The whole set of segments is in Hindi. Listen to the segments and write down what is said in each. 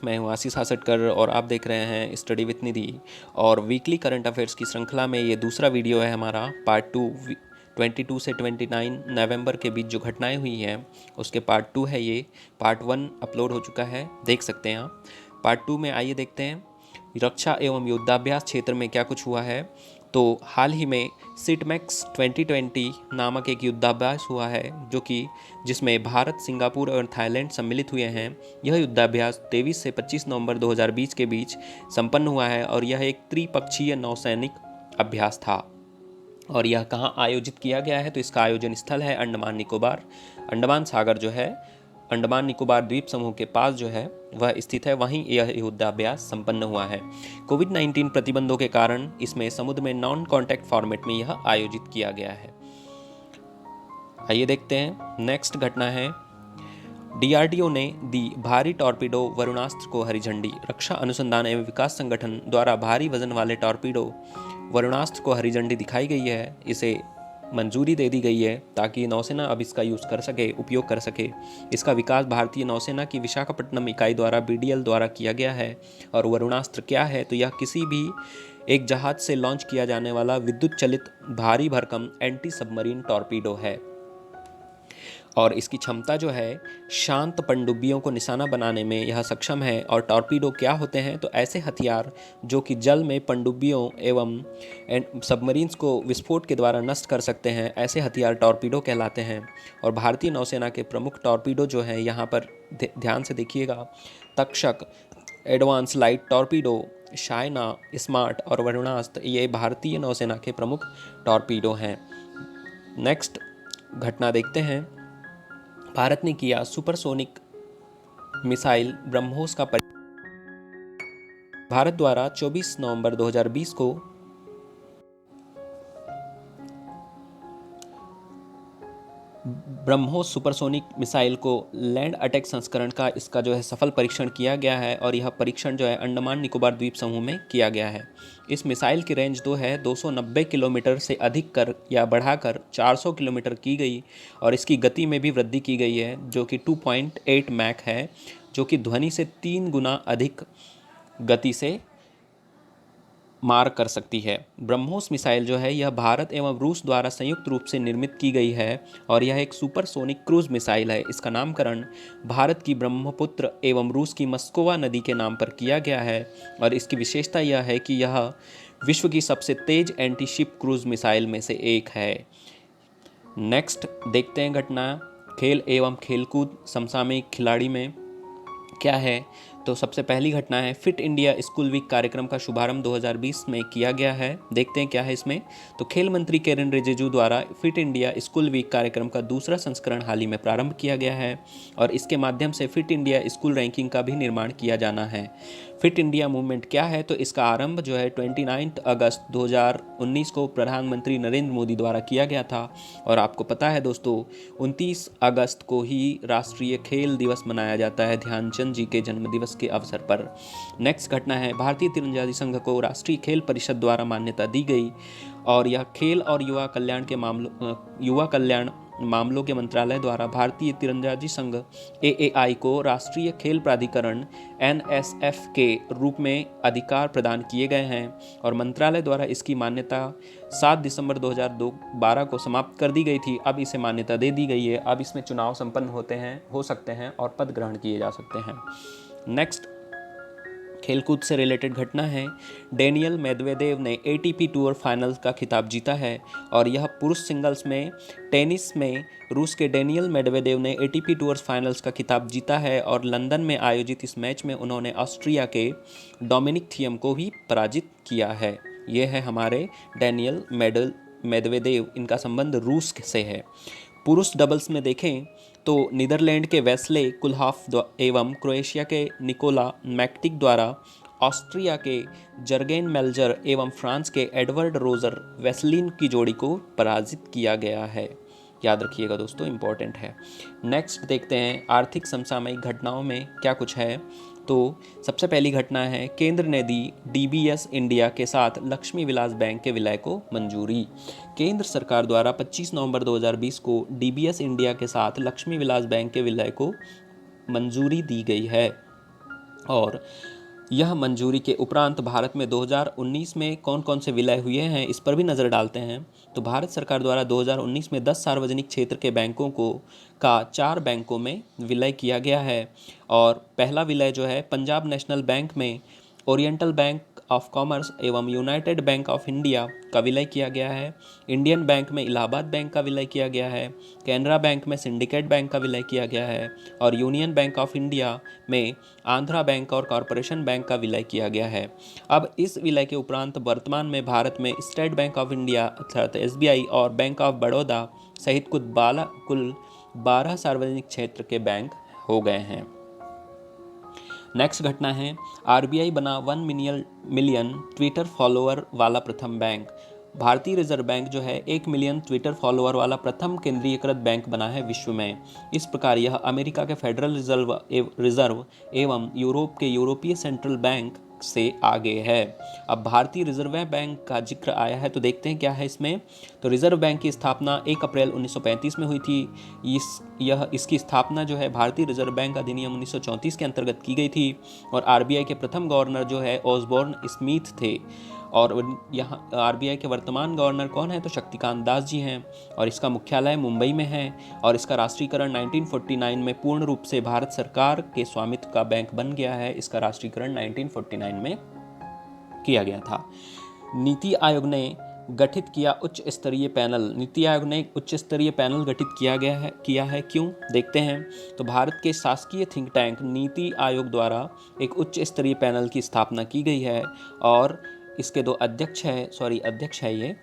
मैं हूँ आशीष हासटकर और आप देख रहे हैं स्टडी विथ निधि। और वीकली करंट अफेयर्स की श्रृंखला में ये दूसरा वीडियो है हमारा पार्ट 2। 22 से 29 नवंबर के बीच जो घटनाएं हुई हैं उसके पार्ट 2 है ये। पार्ट 1 अपलोड हो चुका है, देख सकते हैं आप। पार्ट 2 में आइए देखते हैं रक्षा एवं युद्धाभ्यास क्षेत्र में क्या कुछ हुआ है। तो हाल ही में सिटमैक्स 2020 नामक एक युद्धाभ्यास हुआ है जिसमें भारत, सिंगापुर और थाईलैंड सम्मिलित हुए हैं। यह युद्धाभ्यास 23 से 25 नवंबर 2020 के बीच संपन्न हुआ है और यह एक त्रिपक्षीय नौसैनिक अभ्यास था। और यह कहाँ आयोजित किया गया है, तो इसका आयोजन स्थल है अंडमान निकोबार। अंडमान सागर जो है अंडमान निकोबार द्वीप समूह के पास जो है वह स्थित है, वहीं यह युद्धाभ्यास संपन्न हुआ है। कोविड-19 प्रतिबंधों के कारण इसमें समुद्र में नॉन कॉन्टैक्ट फॉर्मेट में यह आयोजित किया गया है। आइए देखते हैं नेक्स्ट घटना है। डीआरडीओ ने दी भारी टॉर्पीडो वरुणास्त्र को हरी झंडी। रक्षा अनुसंधान एवं विकास संगठन द्वारा भारी वजन वाले टॉर्पीडो वरुणास्त्र को हरी झंडी दिखाई गई है। इसे मंजूरी दे दी गई है ताकि नौसेना अब इसका उपयोग कर सके। इसका विकास भारतीय नौसेना की विशाखापट्टनम इकाई द्वारा बीडीएल द्वारा किया गया है। और वरुणास्त्र क्या है, तो यह किसी भी एक जहाज से लॉन्च किया जाने वाला विद्युत चलित भारी भरकम एंटी सबमरीन टॉर्पीडो है। और इसकी क्षमता जो है शांत पनडुब्बियों को निशाना बनाने में यह सक्षम है। और टॉर्पीडो क्या होते हैं, तो ऐसे हथियार जो कि जल में पनडुब्बियों एवं सबमरीन्स को विस्फोट के द्वारा नष्ट कर सकते हैं, ऐसे हथियार टॉर्पीडो कहलाते हैं। और भारतीय नौसेना के प्रमुख टॉर्पीडो जो हैं यहाँ पर ध्यान से देखिएगा, Takshak, advance light torpedo, Shaina, smart और वरुणास्त्र, ये भारतीय नौसेना के प्रमुख टॉर्पीडो हैं। नेक्स्ट घटना देखते हैं। भारत ने किया सुपरसोनिक मिसाइल ब्रह्मोस का भारत द्वारा 24 नवंबर 2020 को ब्रह्मोस सुपरसोनिक मिसाइल को लैंड अटैक संस्करण का इसका जो है सफल परीक्षण किया गया है। और यह परीक्षण जो है अंडमान निकोबार द्वीप समूह में किया गया है। इस मिसाइल की रेंज 290 किलोमीटर से अधिक कर या बढ़ाकर 400 किलोमीटर की गई। और इसकी गति में भी वृद्धि की गई है जो कि 2.8 मैक है, जो कि ध्वनि से 3 गुना अधिक गति से मार कर सकती है। ब्रह्मोस मिसाइल जो है यह भारत एवं रूस द्वारा संयुक्त रूप से निर्मित की गई है। और यह एक सुपरसोनिक क्रूज मिसाइल है। इसका नामकरण भारत की ब्रह्मपुत्र एवं रूस की मस्कोवा नदी के नाम पर किया गया है। और इसकी विशेषता यह है कि यह विश्व की सबसे तेज एंटी शिप क्रूज मिसाइल में से एक है। नेक्स्ट देखते हैं घटना खेल एवं खेलकूद समसामयिक खिलाड़ी में क्या है। तो सबसे पहली घटना है फिट इंडिया स्कूल वीक कार्यक्रम का शुभारंभ 2020 में किया गया है। देखते हैं क्या है इसमें। तो खेल मंत्री किरेन रिजिजू द्वारा फिट इंडिया स्कूल वीक कार्यक्रम का दूसरा संस्करण हाल ही में प्रारंभ किया गया है। और इसके माध्यम से फिट इंडिया स्कूल रैंकिंग का भी निर्माण किया जाना है। फिट इंडिया मूवमेंट क्या है, तो इसका आरंभ जो है 29 अगस्त 2019 को प्रधानमंत्री नरेंद्र मोदी द्वारा किया गया था। और आपको पता है दोस्तों, 29 अगस्त को ही राष्ट्रीय खेल दिवस मनाया जाता है, ध्यानचंद जी के जन्मदिवस के अवसर पर। नेक्स्ट घटना है भारतीय तीरंदाजी संघ को राष्ट्रीय खेल परिषद द्वारा मान्यता दी गई। और यह खेल और युवा कल्याण मामलों के मंत्रालय द्वारा भारतीय तीरंदाजी संघ AAI को राष्ट्रीय खेल प्राधिकरण NSF के रूप में अधिकार प्रदान किए गए हैं। और मंत्रालय द्वारा इसकी मान्यता 7 दिसंबर 2012 को समाप्त कर दी गई थी। अब इसे मान्यता दे दी गई है। अब इसमें चुनाव संपन्न हो सकते हैं और पद ग्रहण किए जा सकते हैं। नेक्स्ट खेलकूद से रिलेटेड घटना है। डेनियल मेदवेदेव ने ATP टूर फाइनल का खिताब जीता है। और यह पुरुष सिंगल्स में टेनिस में रूस के डेनियल मेदवेदेव ने ATP टूर फाइनल्स का खिताब जीता है। और लंदन में आयोजित इस मैच में उन्होंने ऑस्ट्रिया के डोमिनिक थियम को भी पराजित किया है। ये है हमारे डेनियल मेदवेदेव, इनका संबंध रूस से है। पुरुष डबल्स में देखें तो नीदरलैंड के वेस्ले कुलहाफ एवं क्रोएशिया के निकोला मैक्टिक द्वारा ऑस्ट्रिया के जर्गेन मेल्जर एवं फ्रांस के एडवर्ड रोजर वेस्लिन की जोड़ी को पराजित किया गया है। याद रखिएगा दोस्तों, इंपॉर्टेंट है। नेक्स्ट देखते हैं आर्थिक समसामयिक घटनाओं में क्या कुछ है। तो सबसे पहली घटना है केंद्र ने दी DBS इंडिया के साथ लक्ष्मी विलास बैंक के विलय को मंजूरी। केंद्र सरकार द्वारा 25 नवंबर 2020 को DBS इंडिया के साथ लक्ष्मी विलास बैंक के विलय को मंजूरी दी गई है। और यह मंजूरी के उपरांत भारत में 2019 में कौन कौन से विलय हुए हैं, इस पर भी नज़र डालते हैं। तो भारत सरकार द्वारा 2019 में 10 सार्वजनिक क्षेत्र के बैंकों को का 4 बैंकों में विलय किया गया है। और पहला विलय जो है पंजाब नेशनल बैंक में ओरिएंटल बैंक ऑफ कॉमर्स एवं यूनाइटेड बैंक ऑफ इंडिया का विलय किया गया है। इंडियन बैंक में इलाहाबाद बैंक का विलय किया गया है। कैनरा बैंक में सिंडिकेट बैंक का विलय किया गया है। और यूनियन बैंक ऑफ इंडिया में आंध्रा बैंक और कॉरपोरेशन बैंक का विलय किया गया है। अब इस विलय के उपरांत वर्तमान में भारत में स्टेट बैंक ऑफ इंडिया अर्थात SBI और बैंक ऑफ बड़ौदा सहित कुल 12 सार्वजनिक क्षेत्र के बैंक हो गए हैं। नेक्स्ट घटना है, RBI बना 1 मिलियन ट्विटर फॉलोअर वाला प्रथम बैंक। भारतीय रिजर्व बैंक जो है 1 मिलियन ट्विटर फॉलोअर वाला प्रथम केंद्रीयकृत बैंक बना है विश्व में। इस प्रकार यह अमेरिका के फेडरल रिजर्व एवं यूरोप के यूरोपीय सेंट्रल बैंक से आगे है। अब भारतीय रिजर्व बैंक का जिक्र आया है तो देखते हैं क्या है इसमें। तो रिजर्व बैंक की स्थापना 1 अप्रैल 1935 में हुई थी। इसकी स्थापना जो है भारतीय रिजर्व बैंक अधिनियम 1934 के अंतर्गत की गई थी। और RBI के प्रथम गवर्नर जो है ऑसबोर्न स्मिथ थे। और यहाँ RBI के वर्तमान गवर्नर कौन है, तो शक्तिकांत दास जी हैं। और इसका मुख्यालय मुंबई में है। और इसका राष्ट्रीयकरण 1949 में पूर्ण रूप से भारत सरकार के स्वामित्व का बैंक बन गया है। इसका राष्ट्रीयकरण 1949 में किया गया था। नीति आयोग ने गठित किया उच्च स्तरीय पैनल। नीति आयोग ने उच्च स्तरीय पैनल गठित किया है क्यों, देखते हैं। तो भारत के शासकीय थिंक टैंक नीति आयोग द्वारा एक उच्च स्तरीय पैनल की स्थापना की गई है। और इसके 2 अध्यक्ष है ये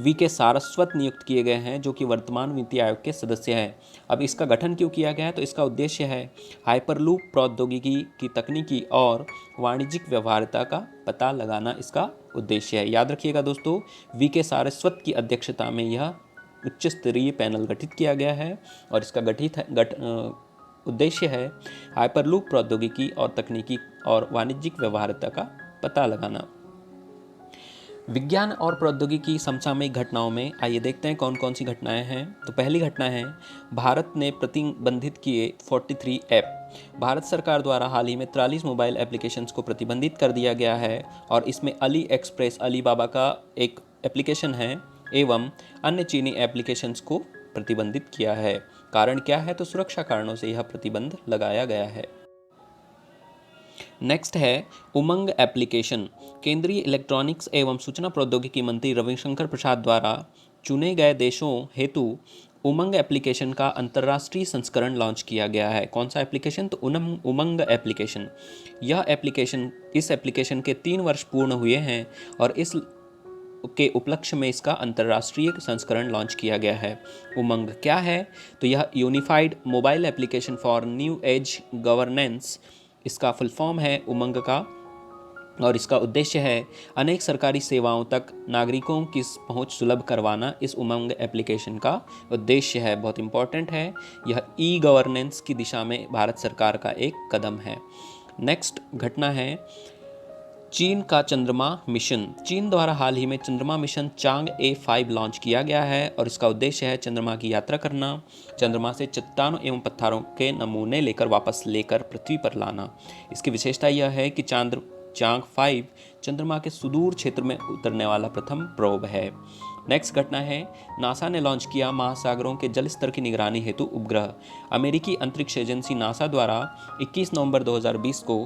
VK सारस्वत नियुक्त किए गए हैं, जो कि वर्तमान नीति आयोग के सदस्य हैं। अब इसका गठन क्यों किया गया है, तो इसका उद्देश्य है हाइपरलूप प्रौद्योगिकी की तकनीकी और वाणिज्यिक व्यवहार्यता का पता लगाना इसका उद्देश्य है। याद रखिएगा दोस्तों, VK सारस्वत की अध्यक्षता में यह उच्च स्तरीय पैनल गठित किया गया है। और इसका उद्देश्य है हाइपरलूप प्रौद्योगिकी और तकनीकी और वाणिज्यिक व्यवहार्यता का पता लगाना। विज्ञान और प्रौद्योगिकी समसामयिक घटनाओं में आइए देखते हैं कौन कौन सी घटनाएं हैं। तो पहली घटना है, भारत ने प्रतिबंधित किए 43 ऐप। भारत सरकार द्वारा हाल ही में 43 मोबाइल एप्लीकेशंस को प्रतिबंधित कर दिया गया है। और इसमें अली एक्सप्रेस अलीबाबा का एक एप्लीकेशन है एवं अन्य चीनी एप्लीकेशंस को प्रतिबंधित किया है। कारण क्या है, तो सुरक्षा कारणों से यह प्रतिबंध लगाया गया है। नेक्स्ट है उमंग एप्लीकेशन। केंद्रीय इलेक्ट्रॉनिक्स एवं सूचना प्रौद्योगिकी मंत्री रविशंकर प्रसाद द्वारा चुने गए देशों हेतु उमंग एप्लीकेशन का अंतर्राष्ट्रीय संस्करण लॉन्च किया गया है। कौन सा एप्लीकेशन, तो उमंग एप्लीकेशन। इस एप्लीकेशन के 3 वर्ष पूर्ण हुए हैं और इस के उपलक्ष्य में इसका अंतर्राष्ट्रीय संस्करण लॉन्च किया गया है। उमंग क्या है, तो यह unified mobile application for new age governance, इसका फुल फॉर्म है उमंग का। और इसका उद्देश्य है अनेक सरकारी सेवाओं तक नागरिकों की पहुंच सुलभ करवाना। इस उमंग एप्लीकेशन का उद्देश्य है, बहुत इंपॉर्टेंट है। यह गवर्नेंस की दिशा में भारत सरकार का एक कदम है। नेक्स्ट घटना है चीन का चंद्रमा मिशन। चीन द्वारा हाल ही में चंद्रमा मिशन चांग-ए 5 लॉन्च किया गया है। और इसका उद्देश्य है चंद्रमा की यात्रा करना, चंद्रमा से चट्टानों एवं पत्थरों के नमूने वापस लेकर पृथ्वी पर लाना। इसकी विशेषता यह है कि चांग 5 चंद्रमा के सुदूर क्षेत्र में उतरने वाला प्रथम प्रोब है। नेक्स्ट घटना है, नासा ने लॉन्च किया महासागरों के जल स्तर की निगरानी हेतु उपग्रह। अमेरिकी अंतरिक्ष एजेंसी नासा द्वारा 21 नवंबर 2020 को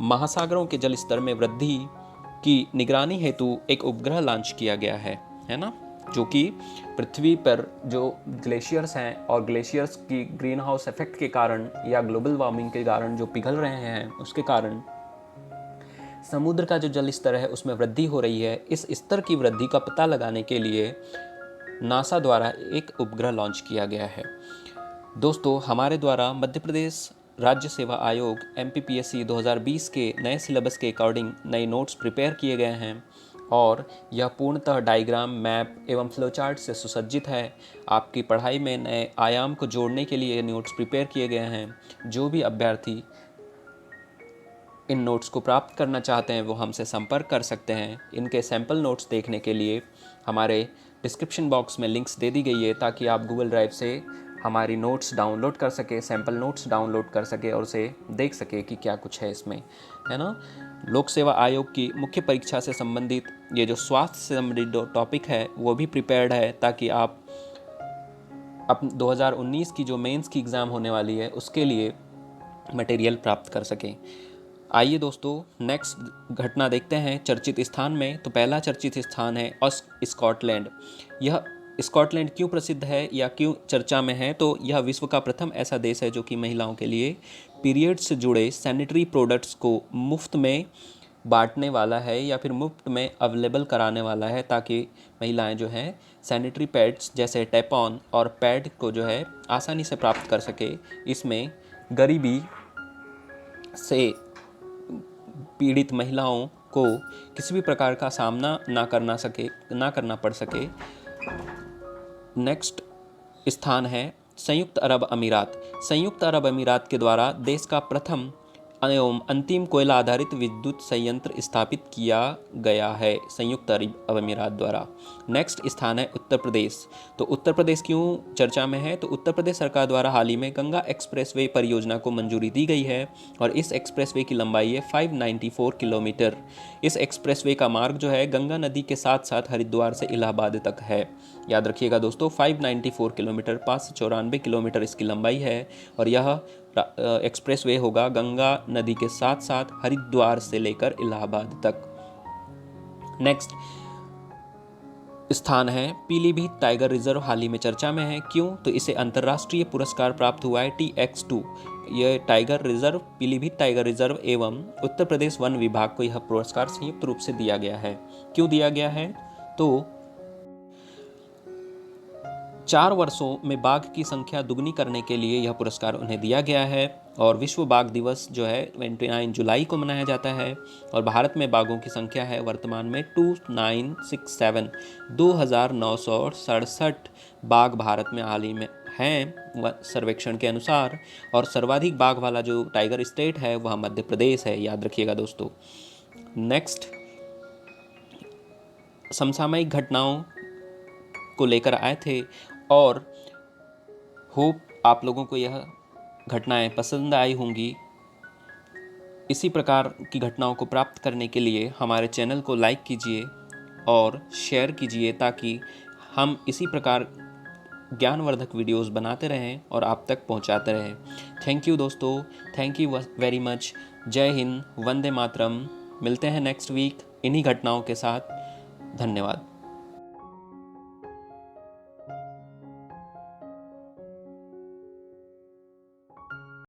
महासागरों के जल स्तर में वृद्धि की निगरानी हेतु एक उपग्रह लॉन्च किया गया है ना, जो कि पृथ्वी पर जो ग्लेशियर्स हैं और ग्लेशियर्स की ग्रीन हाउस इफेक्ट के कारण या ग्लोबल वार्मिंग के कारण जो पिघल रहे हैं, उसके कारण समुद्र का जो जल स्तर है उसमें वृद्धि हो रही है। इस स्तर की वृद्धि का पता लगाने के लिए नासा द्वारा एक उपग्रह लॉन्च किया गया है। दोस्तों, हमारे द्वारा मध्य प्रदेश राज्य सेवा आयोग MPPSC 2020 के नए सिलेबस के अकॉर्डिंग नए नोट्स प्रिपेयर किए गए हैं और यह पूर्णतः डायग्राम, मैप एवं फ्लोचार्ट से सुसज्जित है। आपकी पढ़ाई में नए आयाम को जोड़ने के लिए नोट्स प्रिपेयर किए गए हैं। जो भी अभ्यर्थी इन नोट्स को प्राप्त करना चाहते हैं वो हमसे संपर्क कर सकते हैं। इनके सैम्पल नोट्स देखने के लिए हमारे डिस्क्रिप्शन बॉक्स में लिंक्स दे दी गई है ताकि आप गूगल ड्राइव से हमारी नोट्स डाउनलोड कर सके, सैम्पल नोट्स डाउनलोड कर सके और उसे देख सके कि क्या कुछ है इसमें, है ना। लोक सेवा आयोग की मुख्य परीक्षा से संबंधित ये जो स्वास्थ्य से संबंधित टॉपिक है वो भी प्रिपेयर्ड है, ताकि आप अब 2019 की जो मेंस की एग्ज़ाम होने वाली है उसके लिए मटेरियल प्राप्त कर सकें। आइए दोस्तों नेक्स्ट घटना देखते हैं चर्चित स्थान में। तो पहला चर्चित स्थान है स्कॉटलैंड। यह स्कॉटलैंड क्यों प्रसिद्ध है या क्यों चर्चा में है, तो यह विश्व का प्रथम ऐसा देश है जो कि महिलाओं के लिए पीरियड से जुड़े सैनिटरी प्रोडक्ट्स को मुफ्त में बांटने वाला है या फिर मुफ्त में अवेलेबल कराने वाला है, ताकि महिलाएं जो हैं सैनिटरी पैड्स जैसे टैपॉन और पैड को जो है आसानी से प्राप्त कर सके। इसमें गरीबी से पीड़ित महिलाओं को किसी भी प्रकार का सामना ना करना पड़ सके। नेक्स्ट स्थान है संयुक्त अरब अमीरात। संयुक्त अरब अमीरात के द्वारा देश का प्रथम एवं अंतिम कोयला आधारित विद्युत संयंत्र स्थापित किया गया है संयुक्त अरब अमीरात द्वारा। नेक्स्ट स्थान है उत्तर प्रदेश। तो उत्तर प्रदेश क्यों चर्चा में है, तो उत्तर प्रदेश सरकार द्वारा हाल ही में गंगा एक्सप्रेसवे परियोजना को मंजूरी दी गई है और इस एक्सप्रेसवे की लंबाई है 594 किलोमीटर। इस एक्सप्रेसवे का मार्ग जो है गंगा नदी के साथ साथ हरिद्वार से इलाहाबाद तक है। याद रखिएगा दोस्तों, 594 किलोमीटर, 594 किलोमीटर इसकी लंबाई है और यह एक्सप्रेसवे होगा गंगा नदी के साथ साथ हरिद्वार से लेकर इलाहाबाद तक। नेक्स्ट स्थान है पीलीभीत टाइगर रिजर्व। हाल ही में चर्चा में है, क्यों, तो इसे अंतर्राष्ट्रीय पुरस्कार प्राप्त हुआ है TX2। यह tiger reserve, Pilibhit tiger reserve एवं उत्तर प्रदेश वन विभाग को यह पुरस्कार संयुक्त रूप से दिया गया है। क्यों दिया गया है, तो 4 वर्षों में बाघ की संख्या दुगनी करने के लिए यह पुरस्कार उन्हें दिया गया है। और विश्व बाघ दिवस जो है 29 जुलाई को मनाया जाता है। और भारत में बाघों की संख्या है वर्तमान में 2967, 2967 बाघ भारत में हाल ही में हैं सर्वेक्षण के अनुसार। और सर्वाधिक बाघ वाला जो टाइगर स्टेट है वह मध्य प्रदेश है, याद रखिएगा दोस्तों। नेक्स्ट समसामयिक घटनाओं को लेकर आए थे और होप आप लोगों को यह घटनाएं पसंद आई होंगी। इसी प्रकार की घटनाओं को प्राप्त करने के लिए हमारे चैनल को लाइक कीजिए और शेयर कीजिए, ताकि हम इसी प्रकार ज्ञानवर्धक वीडियोस बनाते रहें और आप तक पहुंचाते रहें। थैंक यू दोस्तों, थैंक यू वेरी मच। जय हिंद, वंदे मातरम। मिलते हैं नेक्स्ट वीक इन्हीं घटनाओं के साथ। धन्यवाद।